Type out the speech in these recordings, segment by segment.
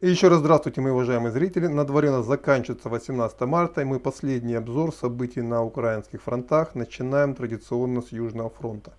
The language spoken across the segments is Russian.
И еще раз здравствуйте, мои уважаемые зрители. На дворе у нас заканчивается 18 марта, и мы последний обзор событий на украинских фронтах начинаем традиционно с Южного фронта.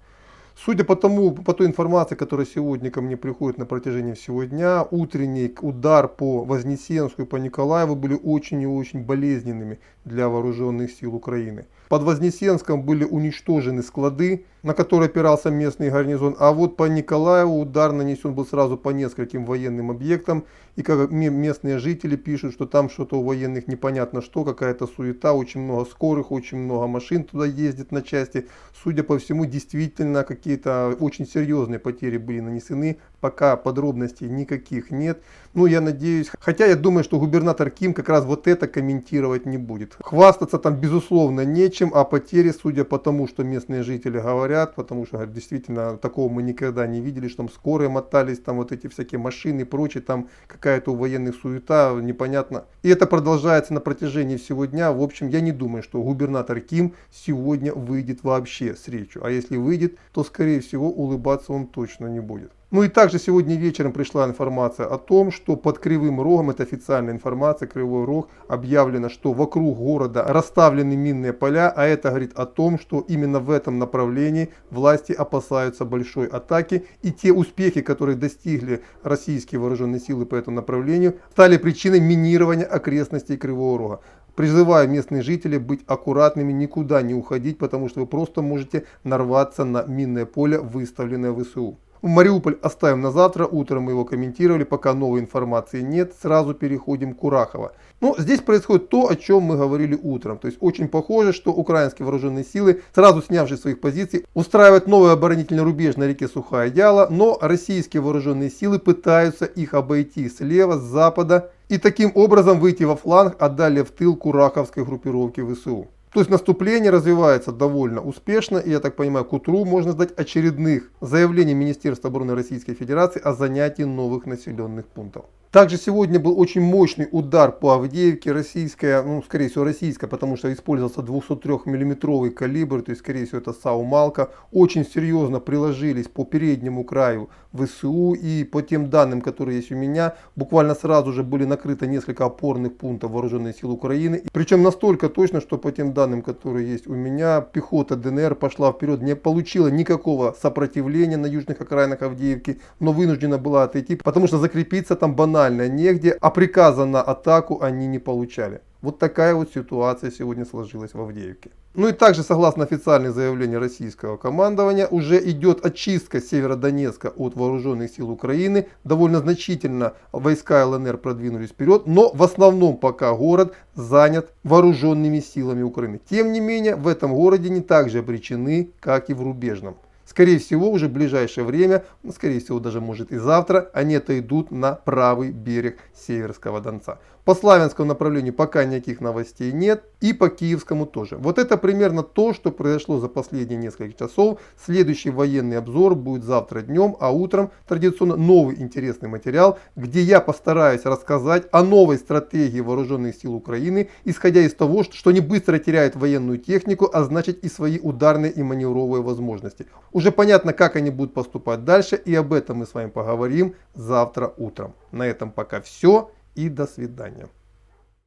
Судя по той информации, которая сегодня ко мне приходит на протяжении всего дня, утренний удар по Вознесенску и по Николаеву были очень и очень болезненными для вооруженных сил Украины. Под Вознесенском были уничтожены склады, на которые опирался местный гарнизон, а вот по Николаеву удар нанесен был сразу по нескольким военным объектам. И как местные жители пишут, что там что-то у военных непонятно что, какая-то суета, очень много скорых, очень много машин туда ездит на части. Судя по всему, действительно какие-то очень серьезные потери были нанесены. Пока подробностей никаких нет. Ну, я надеюсь, хотя я думаю, что губернатор Ким как раз вот это комментировать не будет. Хвастаться там безусловно нечем, а потери, судя по тому, что местные жители говорят, потому что говорят, действительно такого мы никогда не видели, что там скорые мотались, там вот эти всякие машины и прочее, там какая-то у военных суета, непонятно. И это продолжается на протяжении всего дня. В общем, я не думаю, что губернатор Ким сегодня выйдет вообще с речью. А если выйдет, то скорее всего улыбаться он точно не будет. Ну и также сегодня вечером пришла информация о том, что под Кривым Рогом, это официальная информация, Кривой Рог, объявлено, что вокруг города расставлены минные поля, а это говорит о том, что именно в этом направлении власти опасаются большой атаки, и те успехи, которые достигли российские вооруженные силы по этому направлению, стали причиной минирования окрестностей Кривого Рога. Призываю местных жителей быть аккуратными, никуда не уходить, потому что вы просто можете нарваться на минное поле, выставленное ВСУ. Мариуполь оставим на завтра, утром мы его комментировали, пока новой информации нет, сразу переходим к Курахово. Но здесь происходит то, о чем мы говорили утром, то есть очень похоже, что украинские вооруженные силы, сразу снявшись своих позиций, устраивают новый оборонительный рубеж на реке Сухая Яла, но российские вооруженные силы пытаются их обойти слева, с запада и таким образом выйти во фланг, а далее в тыл кураховской группировки ВСУ. То есть наступление развивается довольно успешно, и я так понимаю, к утру можно ждать очередных заявлений Министерства обороны Российской Федерации о занятии новых населенных пунктов. Также сегодня был очень мощный удар по Авдеевке, российская, ну скорее всего российская, потому что использовался 203 миллиметровый калибр, то есть скорее всего это САУ «Малка». Очень серьезно приложились по переднему краю ВСУ, и по тем данным, которые есть у меня, буквально сразу же были накрыты несколько опорных пунктов вооруженных сил Украины. Причем настолько точно, что по тем данным, которые есть у меня, пехота ДНР пошла вперед, не получила никакого сопротивления на южных окраинах Авдеевки, но вынуждена была отойти, потому что закрепиться там банально негде, а приказа на атаку они не получали. Вот такая вот ситуация сегодня сложилась в Авдеевке. Ну и также, согласно официальным заявлениям российского командования, уже идет очистка Северодонецка от вооруженных сил Украины. Довольно значительно войска ЛНР продвинулись вперед, но в основном пока город занят вооруженными силами Украины. Тем не менее, в этом городе не так же обречены, как и в рубежном. Скорее всего, уже в ближайшее время, скорее всего, даже может и завтра, они отойдут на правый берег Северского Донца. По Славянскому направлению пока никаких новостей нет, и по Киевскому тоже. Вот это примерно то, что произошло за последние несколько часов. Следующий военный обзор будет завтра днем, а утром традиционно новый интересный материал, где я постараюсь рассказать о новой стратегии вооруженных сил Украины, исходя из того, что они быстро теряют военную технику, а значит и свои ударные и маневровые возможности. Уже понятно, как они будут поступать дальше, и об этом мы с вами поговорим завтра утром. На этом пока все, и до свидания.